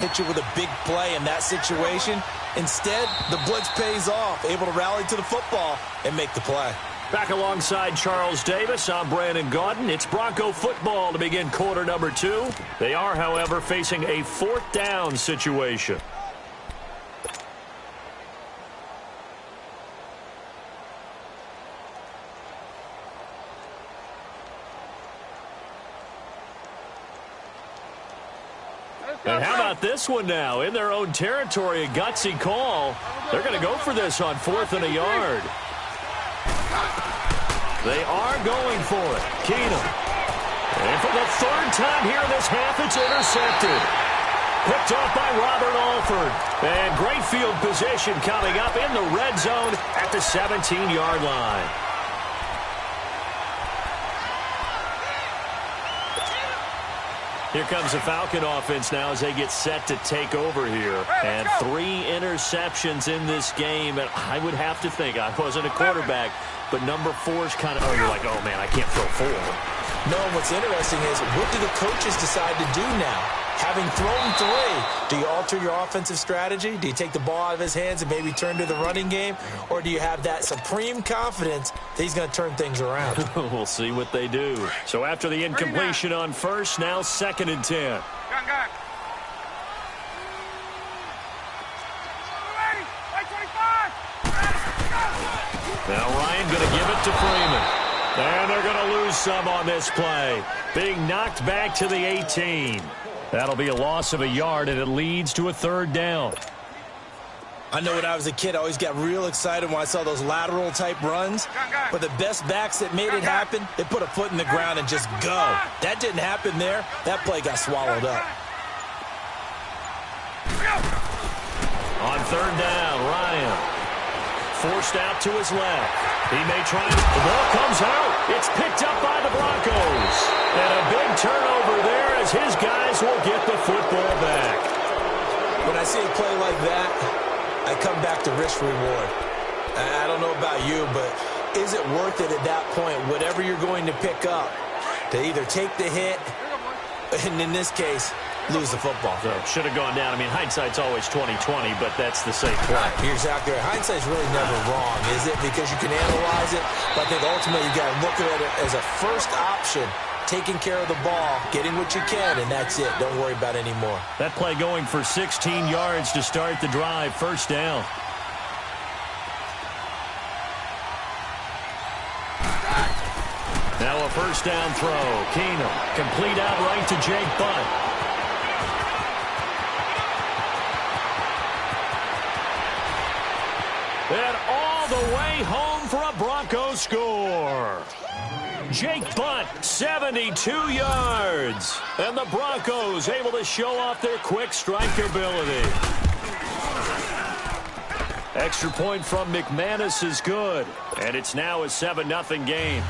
hit you with a big play in that situation. Instead, the blitz pays off, able to rally to the football and make the play. Back alongside Charles Davis, I'm Brandon Gaudin. It's Bronco football to begin quarter number 2. They are, however, facing a 4th down situation. And how about this one now? In their own territory, a gutsy call. They're going to go for this on 4th and a yard. They are going for it. Keenum. And for the 3rd time here in this half, it's intercepted. Picked off by Robert Alford. And great field position coming up in the red zone at the 17-yard line. Here comes the Falcon offense now as they get set to take over here. And 3 interceptions in this game. And I would have to think, I wasn't a quarterback, but number 4's kind of, oh, you're like, oh, man, I can't throw 4. No, what's interesting is, what do the coaches decide to do now? Having thrown 3, do you alter your offensive strategy? Do you take the ball out of his hands and maybe turn to the running game? Or do you have that supreme confidence that he's going to turn things around? We'll see what they do. So after the incompletion on 1st, now 2nd and 10. Now Ryan going to give it to Freeman. And they're going to lose some on this play. Being knocked back to the 18. That'll be a loss of a yard, and it leads to a 3rd down. I know when I was a kid, I always got real excited when I saw those lateral-type runs. But the best backs that made it happen, they put a foot in the ground and just go. That didn't happen there. That play got swallowed up. On 3rd down, Ryan. Forced out to his left. He may try. The ball comes out. It's picked up by the Broncos. And a big turnover there as his guys will get the football back. When I see a play like that, I come back to risk-reward. I don't know about you, but is it worth it at that point, whatever you're going to pick up, to either take the hit, and in this case, lose the football? So should have gone down. I mean, hindsight's always 20/20, but that's the same play. You're exactly right. Hindsight's really never wrong, is it? Because you can analyze it, but I think ultimately you got to look at it as a first option, taking care of the ball, getting what you can, and that's it. Don't worry about any more. That play going for 16 yards to start the drive. 1st down. Now a 1st down throw. Keenum complete out right to Jake Butt. And all the way home for a Broncos score. Jake Butt, 72 yards. And the Broncos able to show off their quick strike ability. Extra point from McManus is good. And it's now a 7-0 game.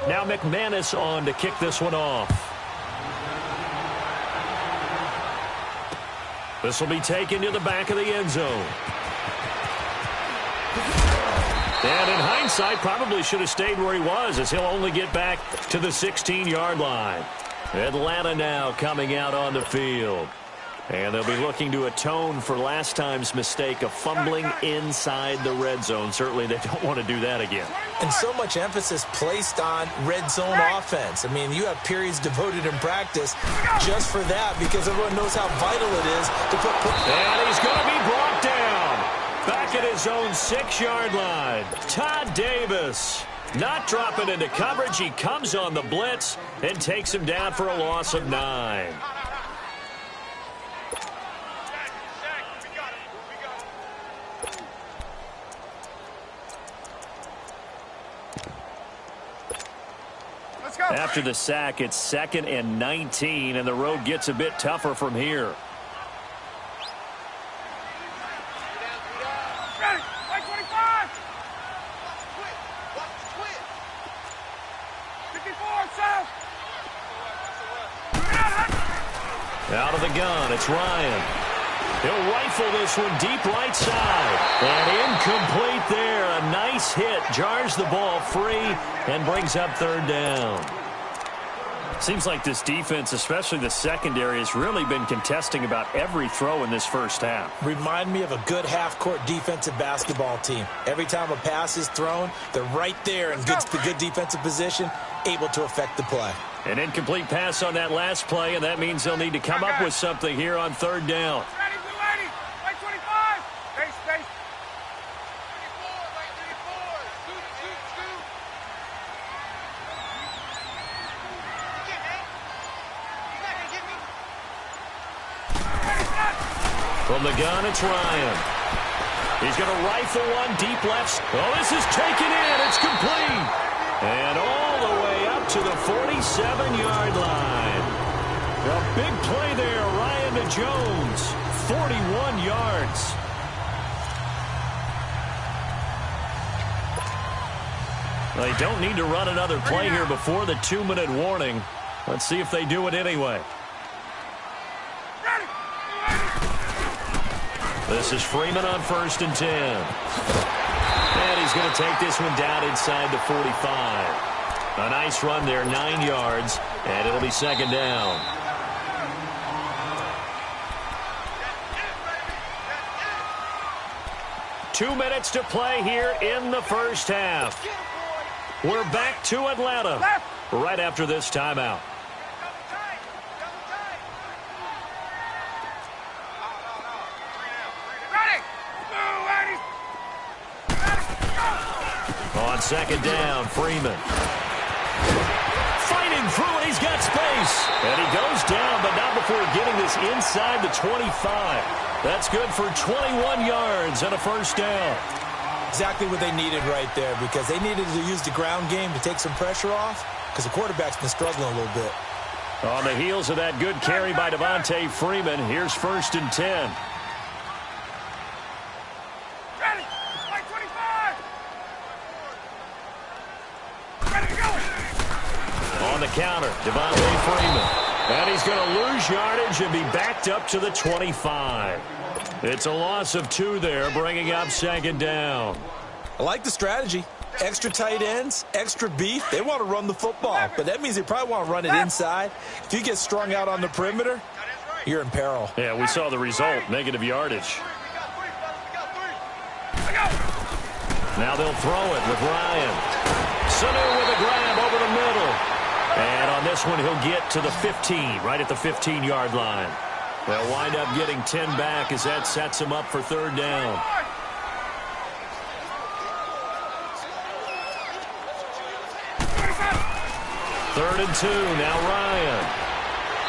Now McManus on to kick this one off. This will be taken to the back of the end zone. And in hindsight, probably should have stayed where he was, as he'll only get back to the 16-yard line. Atlanta now coming out on the field. And they'll be looking to atone for last time's mistake of fumbling inside the red zone. Certainly they don't want to do that again. And so much emphasis placed on red zone offense. I mean, you have periods devoted in practice just for that, because everyone knows how vital it is to put... And he's going to be brought down. Back at his own 6-yard line. Todd Davis not dropping into coverage. He comes on the blitz and takes him down for a loss of 9. After the sack, it's 2nd and 19, and the road gets a bit tougher from here. Out of the gun, it's Ryan. He'll rifle this one deep right side. And incomplete there. A nice hit. Jars the ball free and brings up 3rd down. Seems like this defense, especially the secondary, has really been contesting about every throw in this first half. Remind me of a good half-court defensive basketball team. Every time a pass is thrown, they're right there in good defensive position, able to affect the play. An incomplete pass on that last play, and that means they'll need to come up with something here on third down. From the gun, it's Ryan. He's going to rifle one deep left. Oh, this is taken in. It's complete. And all the way up to the 47-yard line. A big play there, Ryan to Jones. 41 yards. They don't need to run another play here before the 2-minute warning. Let's see if they do it anyway. This is Freeman on 1st and 10. And he's going to take this one down inside the 45. A nice run there, 9 yards, and it'll be 2nd down. Two minutes to play here in the first half. We're back to Atlanta right after this timeout. On 2nd down, Freeman. Fighting through, and he's got space. And he goes down, but not before getting this inside the 25. That's good for 21 yards and a 1st down. Exactly what they needed right there, because they needed to use the ground game to take some pressure off, because the quarterback's been struggling a little bit. On the heels of that good carry by Devontae Freeman, here's 1st and 10. On the counter, Devontae Freeman. And he's going to lose yardage and be backed up to the 25. It's a loss of 2 there, bringing up 2nd down. I like the strategy. Extra tight ends, extra beef. They want to run the football, but that means they probably want to run it inside. If you get strung out on the perimeter, you're in peril. Yeah, we saw the result, negative yardage. Now they'll throw it with Ryan. Sanu with a grab over the middle. And on this one, he'll get to the 15, right at the 15-yard line. They'll wind up getting 10 back as that sets him up for 3rd down. 3rd and 2, now Ryan.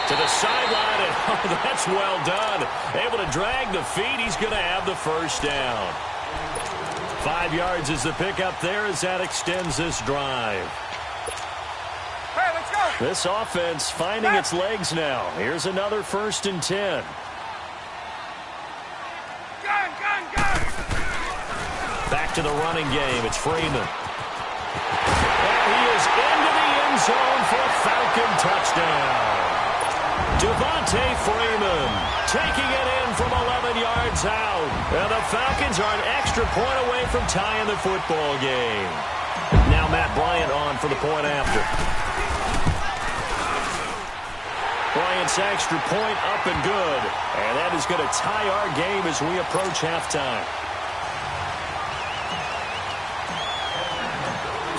To the sideline, and oh, that's well done. Able to drag the feet, he's going to have the 1st down. 5 yards is the pickup there as that extends this drive. Hey, let's go. This offense finding its legs now. Here's another 1st and 10. Gun. Back to the running game. It's Freeman. And he is into the end zone for a Falcon touchdown. Devontae Freeman taking it in from 11 yards out. And the Falcons are an extra point away from tying the football game. Now Matt Bryant on for the point after. Bryant's extra point up and good. And that is going to tie our game as we approach halftime.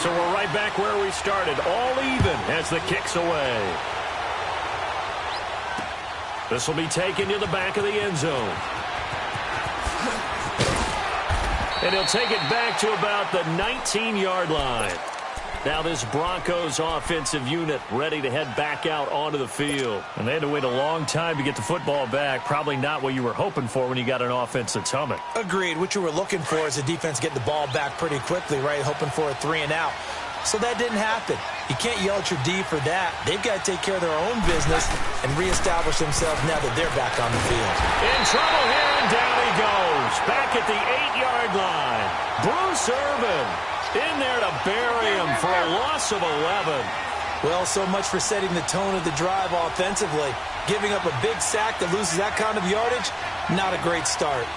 So we're right back where we started, all even as the kick's away. This will be taken to the back of the end zone. And he'll take it back to about the 19-yard line. Now this Broncos offensive unit ready to head back out onto the field. And they had to wait a long time to get the football back. Probably not what you were hoping for when you got an offense that's humming. Agreed. What you were looking for is the defense getting the ball back pretty quickly, right? Hoping for a 3 and out. So that didn't happen. You can't yell at your D for that. They've got to take care of their own business and reestablish themselves now that they're back on the field. In trouble here, and down he goes. Back at the 8-yard line. Bruce Irvin in there to bury him for a loss of 11. Well, so much for setting the tone of the drive offensively. Giving up a big sack that loses that kind of yardage, not a great start.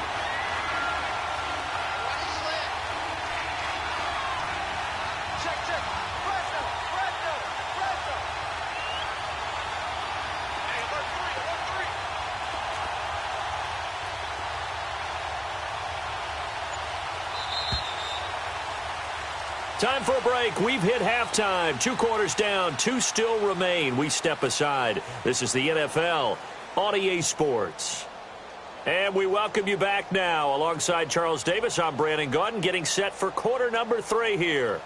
Time for a break. We've hit halftime. 2 quarters down. 2 still remain. We step aside. This is the NFL on EA Sports. And we welcome you back now. Alongside Charles Davis, I'm Brandon Gaudin, getting set for quarter number 3 here.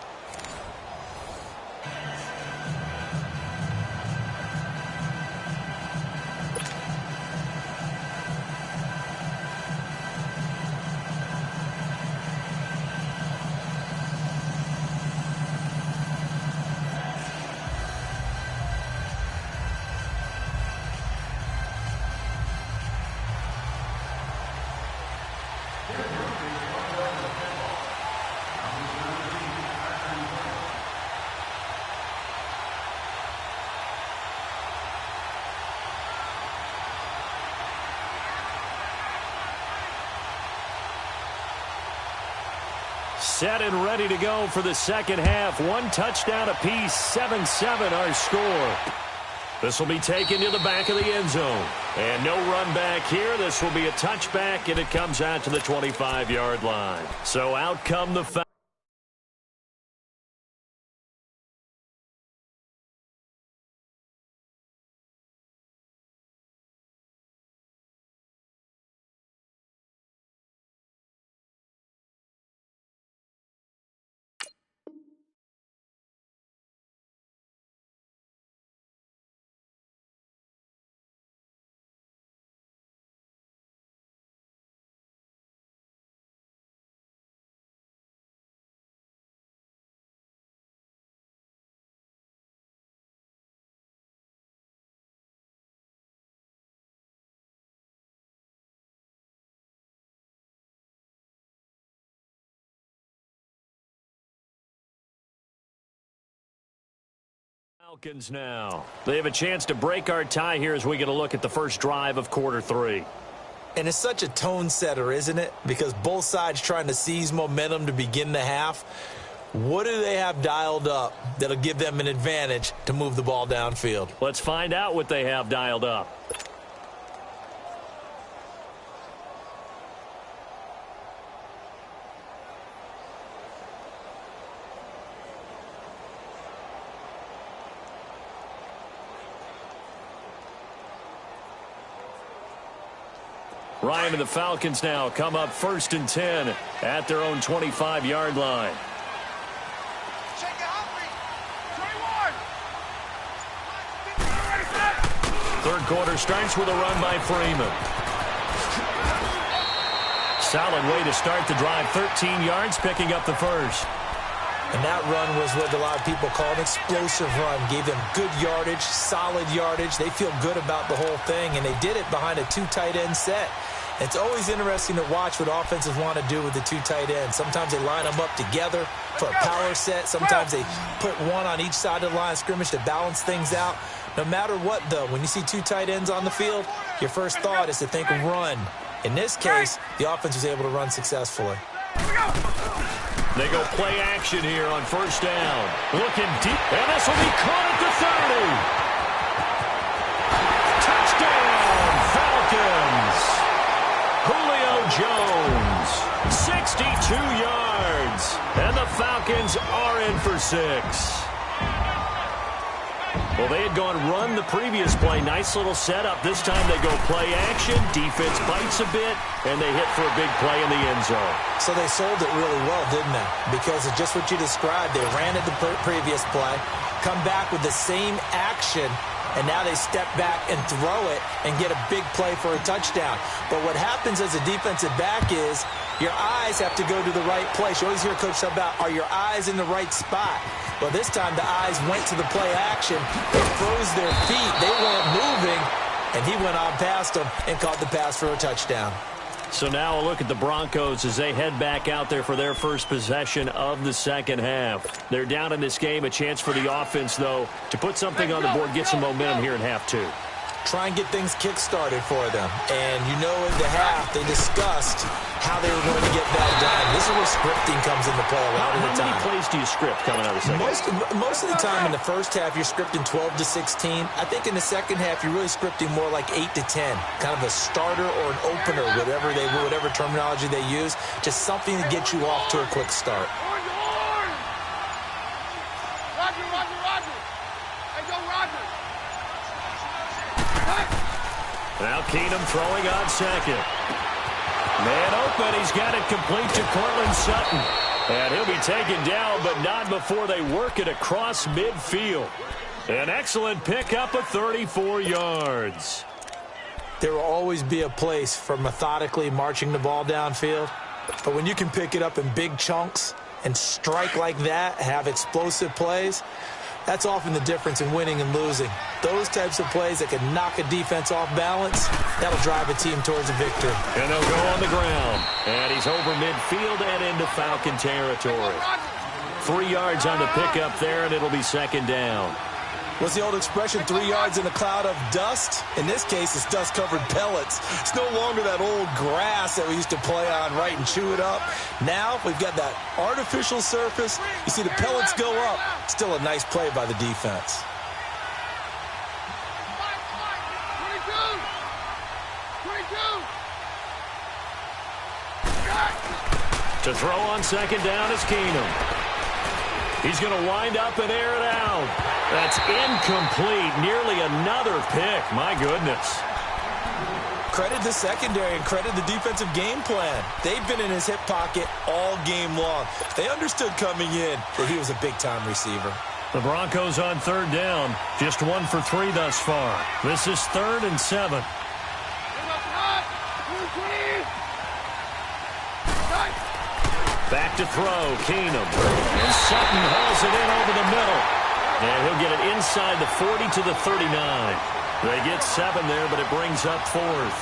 Set and ready to go for the second half. 1 touchdown apiece, 7-7 our score. This will be taken to the back of the end zone. And no run back here. This will be a touchback, and it comes out to the 25-yard line. So out come the foul. Falcons now. They have a chance to break our tie here as we get a look at the first drive of quarter 3. And it's such a tone setter, isn't it? Because both sides trying to seize momentum to begin the half. What do they have dialed up that'll give them an advantage to move the ball downfield? Let's find out what they have dialed up. Ryan and the Falcons now come up 1st and 10 at their own 25-yard line. Third quarter starts with a run by Freeman. Solid way to start the drive. 13 yards, picking up the first. And that run was what a lot of people call an explosive run. Gave them good yardage, solid yardage. They feel good about the whole thing, and they did it behind a 2 tight end set. It's always interesting to watch what offenses want to do with the 2 tight ends. Sometimes they line them up together for a power set. Sometimes they put one on each side of the line of scrimmage to balance things out. No matter what, though, when you see 2 tight ends on the field, your first thought is to think run. In this case, the offense was able to run successfully. They go play action here on first down. Looking deep, and this will be caught at the 30. Touchdown, Falcons. Julio Jones, 62 yards, and the Falcons are in for 6. Well, they had gone run the previous play. Nice little setup. This time they go play action. Defense bites a bit, and they hit for a big play in the end zone. So they sold it really well, didn't they? Because of just what you described. They ran it the previous play, come back with the same action, and now they step back and throw it and get a big play for a touchdown. But what happens as a defensive back is your eyes have to go to the right place. You always hear Coach talk about, are your eyes in the right spot? Well, this time the eyes went to the play action. They froze their feet. They weren't moving, and he went on past them and caught the pass for a touchdown. So now a look at the Broncos as they head back out there for their first possession of the second half. They're down in this game. A chance for the offense, though, to put something on the board, get some momentum here in half 2. Try and get things kick-started for them. And you know at the half they discussed how they were going to get that done. This is where scripting comes into play a lot of the time. How many plays do you script coming out of the second half? Most of the time in the first half you're scripting 12 to 16. I think in the second half you're really scripting more like 8 to 10. Kind of a starter or an opener, whatever terminology they use. Just something to get you off to a quick start. Now Keenum throwing on second. Man open. He's got it complete to Cortland Sutton. And he'll be taken down, but not before they work it across midfield. An excellent pickup of 34 yards. There will always be a place for methodically marching the ball downfield. But when you can pick it up in big chunks and strike like that, have explosive plays, that's often the difference in winning and losing. Those types of plays that can knock a defense off balance, that'll drive a team towards a victory. And they'll go on the ground. And he's over midfield and into Falcon territory. 3 yards on the pickup there, and it'll be second down. What's the old expression, 3 yards in a cloud of dust? In this case, it's dust-covered pellets. It's no longer that old grass that we used to play on, right, and chew it up. Now we've got that artificial surface. You see the pellets go up. Still a nice play by the defense. To throw on second down is Keenum. He's going to wind up and air it out. That's incomplete. Nearly another pick. My goodness. Credit the secondary and credit the defensive game plan. They've been in his hip pocket all game long. They understood coming in that he was a big-time receiver. The Broncos on third down. Just 1 for 3 thus far. This is 3rd and 7. Back to throw, Keenum. And Sutton hauls it in over the middle. And he'll get it inside the 40 to the 39. They get 7 there, but it brings up 4th.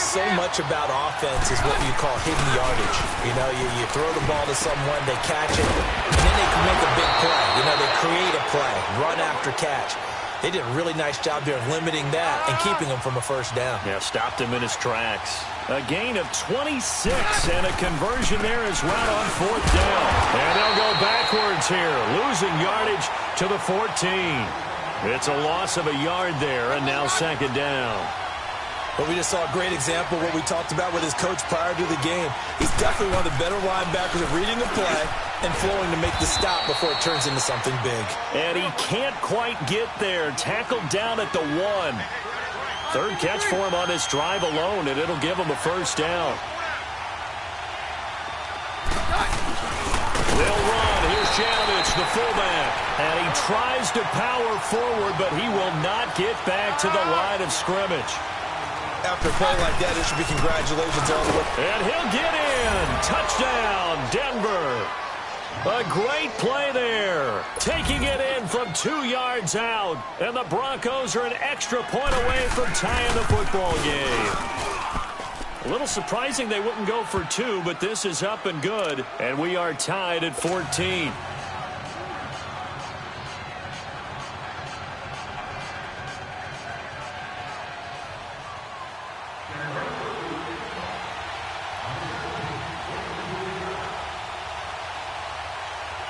So much about offense is what you call hidden yardage. You know, you throw the ball to someone, they catch it, and then they can make a big play. You know, they create a play, run after catch. They did a really nice job there of limiting that and keeping him from a first down. Yeah, stopped him in his tracks. A gain of 26 and a conversion there as well on 4th down. And they'll go backwards here, losing yardage to the 14. It's a loss of a yard there, and now second down. But we just saw a great example of what we talked about with his coach prior to the game. He's definitely one of the better linebackers at reading the play and flowing to make the stop before it turns into something big. And he can't quite get there. Tackled down at the 1. Third catch for him on this drive alone, and it'll give him a first down. They'll run. Here's Janovich, the fullback. And he tries to power forward, but he will not get back to the line of scrimmage. After a play like that, it should be congratulations all the way. And he'll get in. Touchdown, Denver. A great play there. Taking it in from 2 yards out. And the Broncos are an extra point away from tying the football game. A little surprising they wouldn't go for 2, but this is up and good. And we are tied at 14.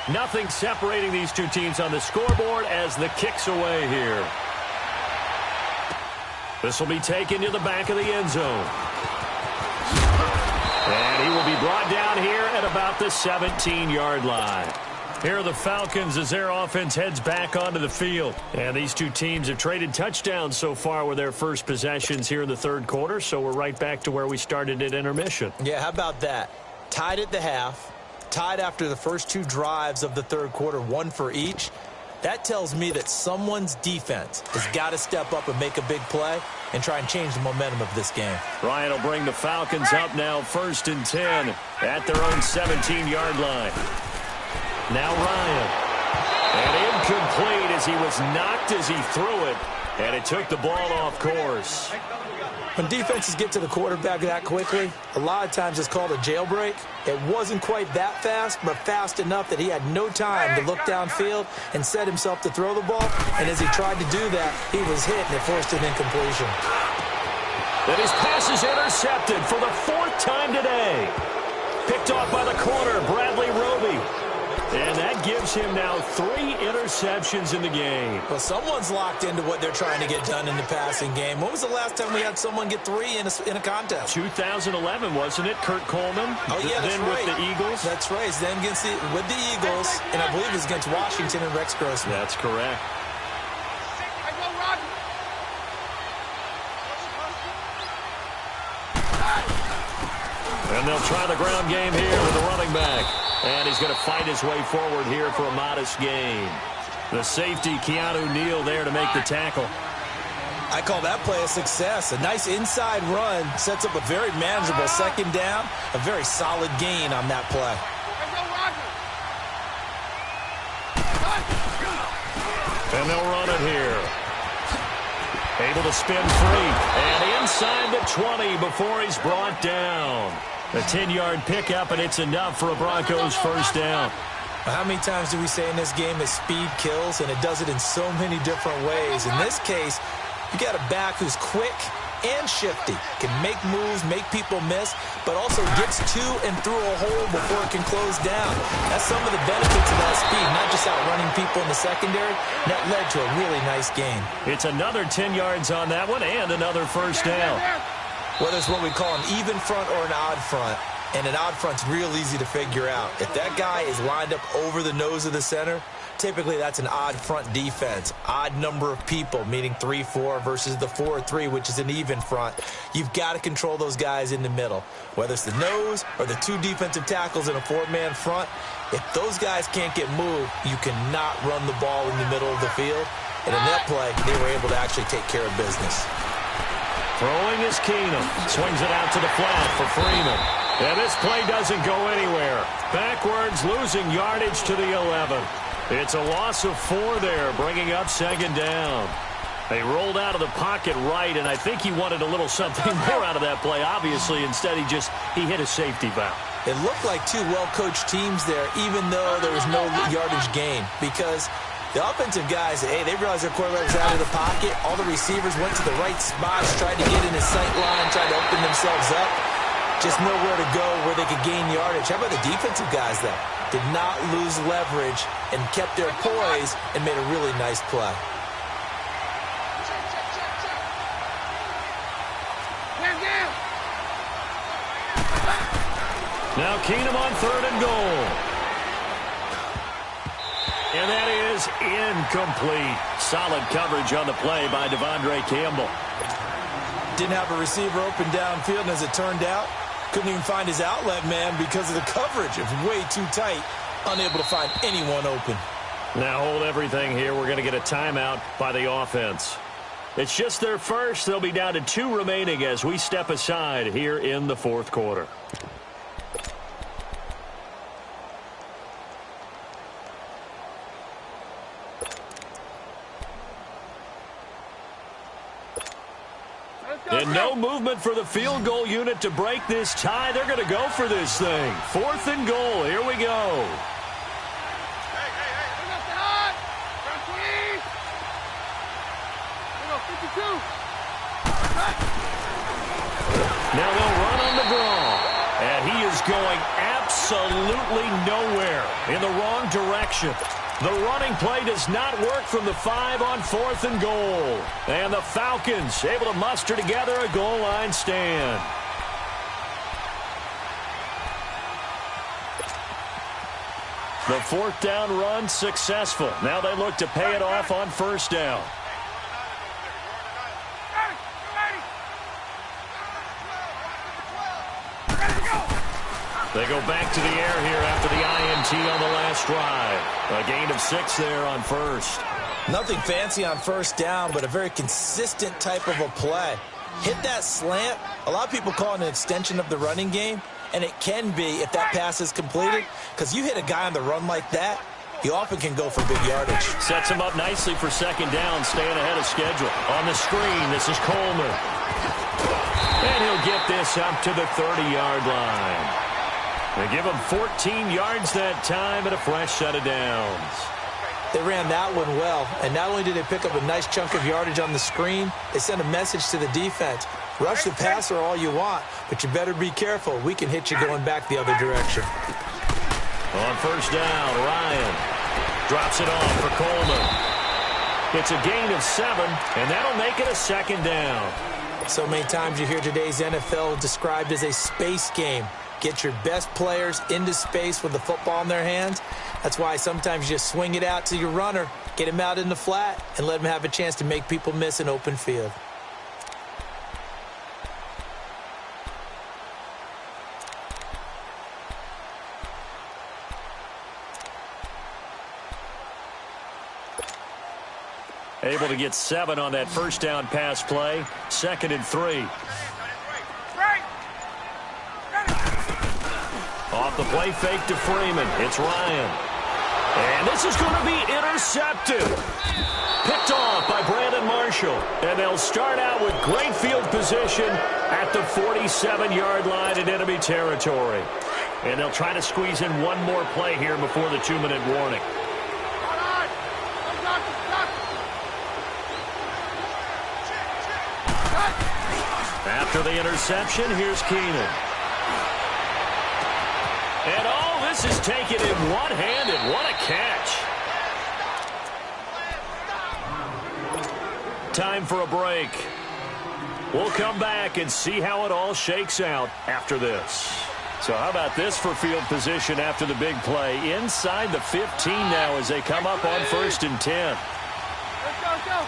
Nothing separating these two teams on the scoreboard as the kick's away here. This will be taken to the back of the end zone. And he will be brought down here at about the 17-yard line. Here are the Falcons as their offense heads back onto the field. And these two teams have traded touchdowns so far with their first possessions here in the third quarter, so we're right back to where we started at intermission. Yeah, how about that? Tied at the half. Tied after the first 2 drives of the third quarter, 1 for each. That tells me that someone's defense has got to step up and make a big play and try and change the momentum of this game. Ryan will bring the Falcons up now 1st and 10 at their own 17-yard line. Now Ryan. And incomplete as he was knocked as he threw it. And it took the ball off course. When defenses get to the quarterback that quickly, a lot of times it's called a jailbreak. It wasn't quite that fast, but fast enough that he had no time to look downfield and set himself to throw the ball. And as he tried to do that, he was hit, and it forced an incompletion. And his pass is intercepted for the 4th time today. Picked off by the corner, Bradley Roby. And that gives him now 3 interceptions in the game. Well, someone's locked into what they're trying to get done in the passing game. When was the last time we had someone get 3 in a contest? 2011, wasn't it? Kurt Coleman? Oh, yeah, that's then right. With the Eagles? That's right. Then with the Eagles, and I believe it was against Washington and Rex Grossman. That's correct. And they'll try the ground game here with the running back. And he's going to fight his way forward here for a modest gain. The safety, Keanu Neal, there to make the tackle. I call that play a success. A nice inside run sets up a very manageable second down. A very solid gain on that play. And they'll run it here. Able to spin free. And inside the 20 before he's brought down. A 10-yard pickup, and it's enough for a Broncos first down. How many times do we say in this game that speed kills, and it does it in so many different ways? In this case, you got a back who's quick and shifty, can make moves, make people miss, but also gets to and through a hole before it can close down. That's some of the benefits of that speed, not just outrunning people in the secondary. That led to a really nice game. It's another 10 yards on that one and another first down. Whether it's what we call an even front or an odd front, and an odd front's real easy to figure out. If that guy is lined up over the nose of the center, typically that's an odd front defense. Odd number of people, meaning 3-4 versus the 4-3, which is an even front. You've got to control those guys in the middle. Whether it's the nose or the two defensive tackles in a four-man front, if those guys can't get moved, you cannot run the ball in the middle of the field. And in that play, they were able to actually take care of business. Throwing is Keenum. Swings it out to the flat for Freeman. And this play doesn't go anywhere. Backwards, losing yardage to the 11. It's a loss of 4 there, bringing up second down. They rolled out of the pocket right, and I think he wanted a little something more out of that play. Obviously, instead, he hit a safety valve. It looked like two well-coached teams there, even though there was no yardage gain, because the offensive guys, hey, they realized their quarterback was out of the pocket. All the receivers went to the right spots, tried to get in his sight line, tried to open themselves up. Just nowhere to go where they could gain yardage. How about the defensive guys, though? Did not lose leverage and kept their poise and made a really nice play. Now Keenum on 3rd and goal. And that is incomplete. Solid coverage on the play by Devondre Campbell. Didn't have a receiver open downfield, and as it turned out, couldn't even find his outlet man because of the coverage. It was way too tight, unable to find anyone open. Now hold everything here. We're going to get a timeout by the offense. It's just their first. They'll be down to 2 remaining as we step aside here in the 4th quarter. And no movement for the field goal unit to break this tie. They're going to go for this thing. 4th and goal. Here we go. Now they'll run on the draw. And he is going absolutely nowhere in the wrong direction. The running play does not work from the 5 on 4th and goal. And the Falcons able to muster together a goal line stand. The 4th down run successful. Now they look to pay it off on 1st down. They go back to the air here after the INT on the last drive. A gain of 6 there on 1st. Nothing fancy on 1st down, but a very consistent type of a play. Hit that slant. A lot of people call it an extension of the running game, and it can be if that pass is completed, because you hit a guy on the run like that, he often can go for big yardage. Sets him up nicely for 2nd down, staying ahead of schedule. On the screen, this is Coleman. And he'll get this up to the 30-yard line. They give him 14 yards that time and a fresh set of downs. They ran that one well, and not only did they pick up a nice chunk of yardage on the screen, they sent a message to the defense. Rush the passer all you want, but you better be careful. We can hit you going back the other direction. On 1st down, Ryan drops it off for Coleman. It's a gain of 7, and that'll make it a 2nd down. So many times you hear today's NFL described as a space game. Get your best players into space with the football in their hands. That's why sometimes you just swing it out to your runner, get him out in the flat, and let him have a chance to make people miss an open field. Able to get 7 on that first down pass play. 2nd and 3. Off the play fake to Freeman. It's Ryan. And this is going to be intercepted. Picked off by Brandon Marshall. And they'll start out with great field position at the 47-yard line in enemy territory. And they'll try to squeeze in one more play here before the 2-minute warning. After the interception, here's Keenan. And all this is taken in one-handed. What a catch. Time for a break. We'll come back and see how it all shakes out after this. So how about this for field position after the big play? Inside the 15 now as they come up on 1st and 10. Let's go.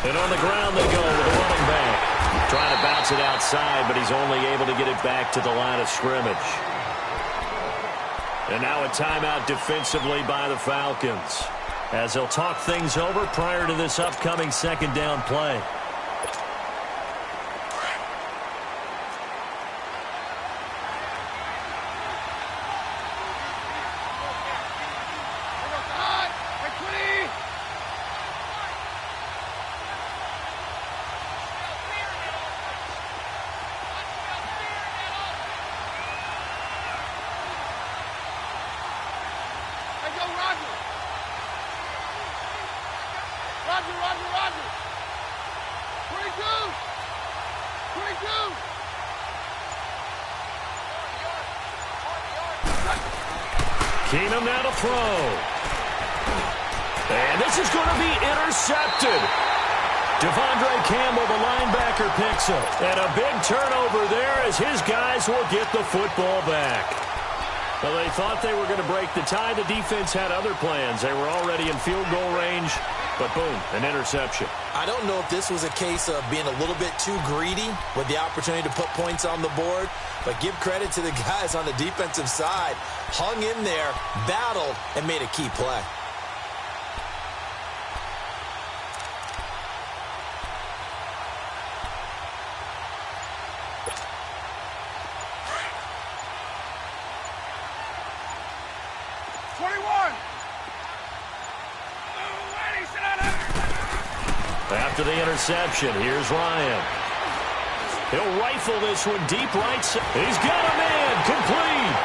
And on the ground they go with the running back. Trying to bounce it outside, but he's only able to get it back to the line of scrimmage. And now a timeout defensively by the Falcons, as they'll talk things over prior to this upcoming 2nd down play. Roger. 22. Keenum now to throw. And this is going to be intercepted. Devondre Campbell, the linebacker, picks up. And a big turnover there as his guys will get the football back. Well, they thought they were going to break the tie. The defense had other plans. They were already in field goal range, but boom, an interception. I don't know if this was a case of being a little bit too greedy with the opportunity to put points on the board, but give credit to the guys on the defensive side. Hung in there, battled, and made a key play. After the interception, here's Ryan. He'll rifle this one deep right side. He's got a man complete.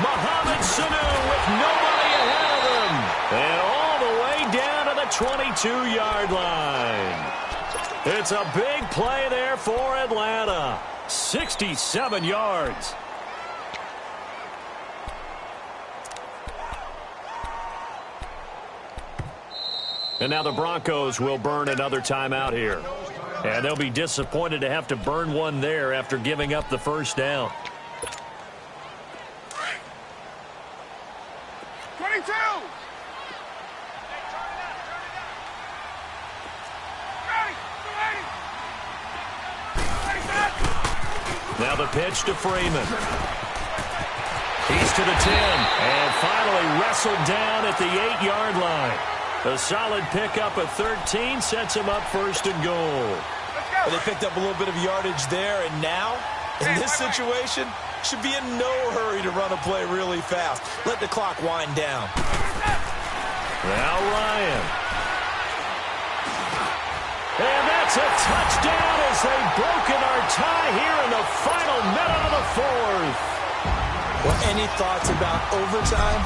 Mohamed Sanu with nobody ahead of him. And all the way down to the 22-yard line. It's a big play there for Atlanta. 67 yards. And now the Broncos will burn another timeout here. And they'll be disappointed to have to burn one there after giving up the first down. 22. Now the pitch to Freeman. He's to the 10 and finally wrestled down at the 8-yard line. A solid pickup of 13 sets him up first and goal. Well, they picked up a little bit of yardage there, and now, in this situation, should be in no hurry to run a play really fast. Let the clock wind down. Now Ryan. And that's a touchdown as they've broken our tie here in the final minute of the fourth. Well, any thoughts about overtime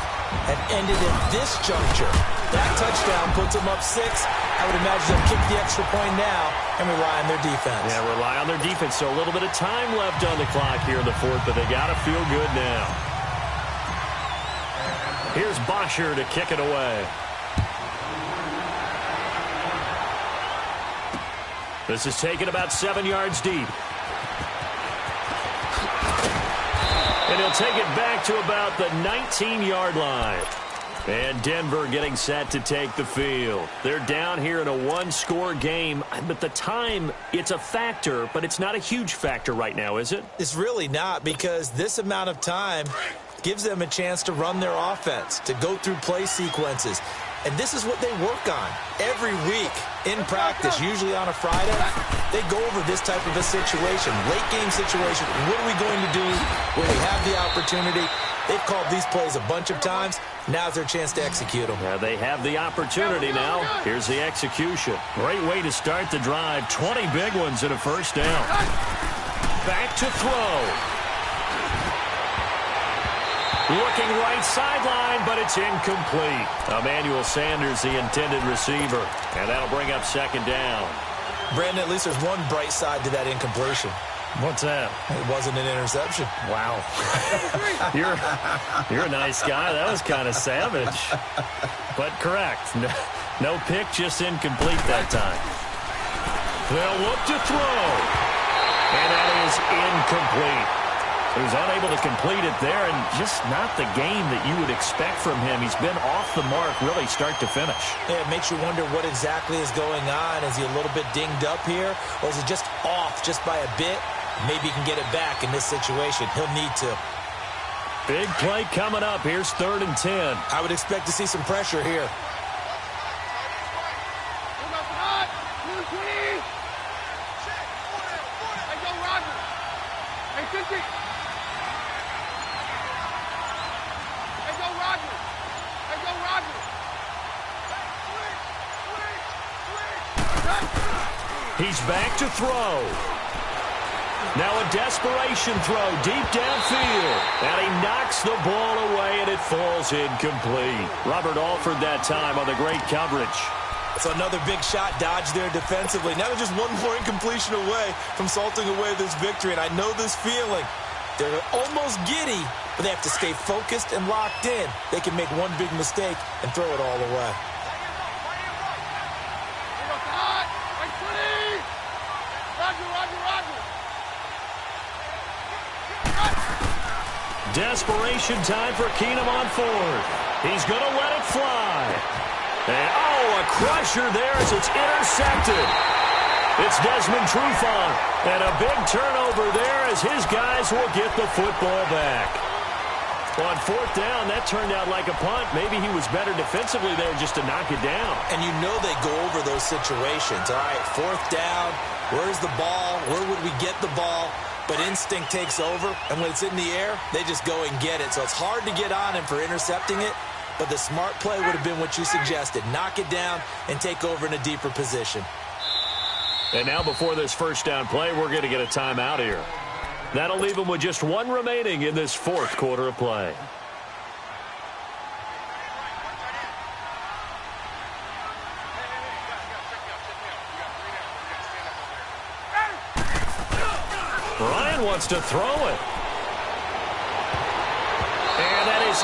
have ended at this juncture? That touchdown puts them up 6. I would imagine they'll kick the extra point now and rely on their defense. Yeah, rely on their defense. So a little bit of time left on the clock here in the fourth, but they got to feel good now. Here's Bosher to kick it away. This is taken about 7 yards deep. And he'll take it back to about the 19-yard line. And Denver getting set to take the field. They're down here in a one-score game, but the time, it's a factor, but it's not a huge factor right now, is it? It's really not, because this amount of time gives them a chance to run their offense, to go through play sequences. And this is what they work on every week in practice, usually on a Friday. They go over this type of a situation, late game situation. What are we going to do when we have the opportunity? They've called these plays a bunch of times. Now's their chance to execute them. Yeah, they have the opportunity now. Here's the execution. Great way to start the drive. 20 big ones and a first down. Back to throw. Looking right sideline, but it's incomplete. Emmanuel Sanders, the intended receiver. And that'll bring up second down. Brandon, at least there's one bright side to that incompletion. What's that? It wasn't an interception. Wow. You're a nice guy. That was kind of savage. But correct. No pick, just incomplete that time. They'll look to throw. And that is incomplete. He was unable to complete it there, and just not the game that you would expect from him. He's been off the mark really start to finish. Yeah, it makes you wonder what exactly is going on. Is he a little bit dinged up here, or is it just off just by a bit? Maybe he can get it back in this situation. He'll need to. Big play coming up. Here's 3rd and 10. I would expect to see some pressure here. He's back to throw. Now a desperation throw deep downfield. And he knocks the ball away, and it falls incomplete. Robert Alford that time on the great coverage. So another big shot dodged there defensively. Now they're just one more incompletion away from salting away this victory. And I know this feeling. They're almost giddy, but they have to stay focused and locked in. They can make one big mistake and throw it all away. Desperation time for Keenum on 4th. He's going to let it fly. And, a crusher there as it's intercepted. It's Desmond Trufant. And a big turnover there as his guys will get the football back. On 4th down, that turned out like a punt. Maybe he was better defensively there just to knock it down. And you know they go over those situations. All right, 4th down, where's the ball? Where would we get the ball? But instinct takes over, and when it's in the air, they just go and get it. So it's hard to get on him for intercepting it, but the smart play would have been what you suggested. Knock it down and take over in a deeper position. And now before this first down play, we're going to get a timeout here. That'll leave them with just one remaining in this 4th quarter of play. Ryan wants to throw it. And that is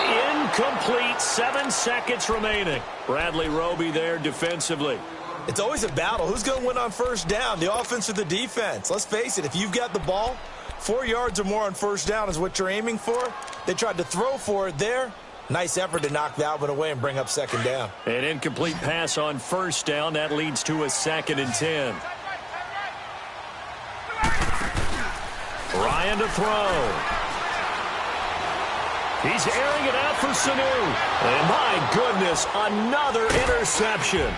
incomplete. 7 seconds remaining. Bradley Roby there defensively. It's always a battle. Who's going to win on 1st down, the offense or the defense? Let's face it, if you've got the ball, 4 yards or more on 1st down is what you're aiming for. They tried to throw for it there. Nice effort to knock that one away and bring up 2nd down. An incomplete pass on 1st down. That leads to a 2nd and 10. Ryan to throw. He's airing it out for Sanu. And my goodness, another interception.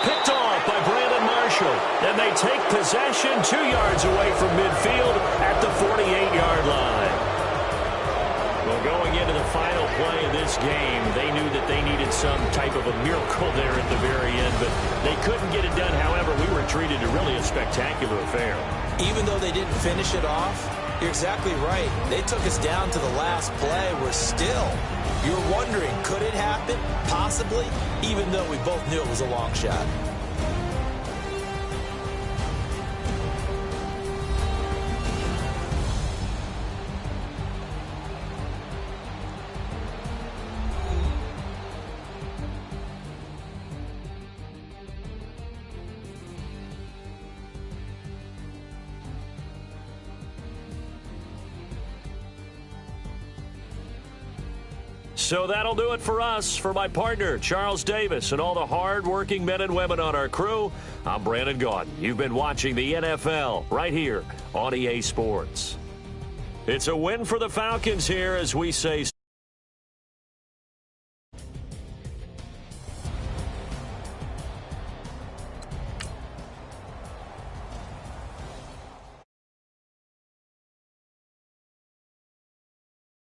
Picked off by Brandon Marshall. And they take possession 2 yards away from midfield at the 48-yard line. Well, going into the final play of this game, they knew that they needed some type of a miracle there at the very end, but they couldn't get it done. However, we were treated to really a spectacular affair. Even though they didn't finish it off, you're exactly right. They took us down to the last play. We're still, you're wondering, could it happen? Possibly, even though we both knew it was a long shot. So that'll do it for us. For my partner, Charles Davis, and all the hard-working men and women on our crew, I'm Brandon Gaudin. You've been watching the NFL right here on EA Sports. It's a win for the Falcons here as we say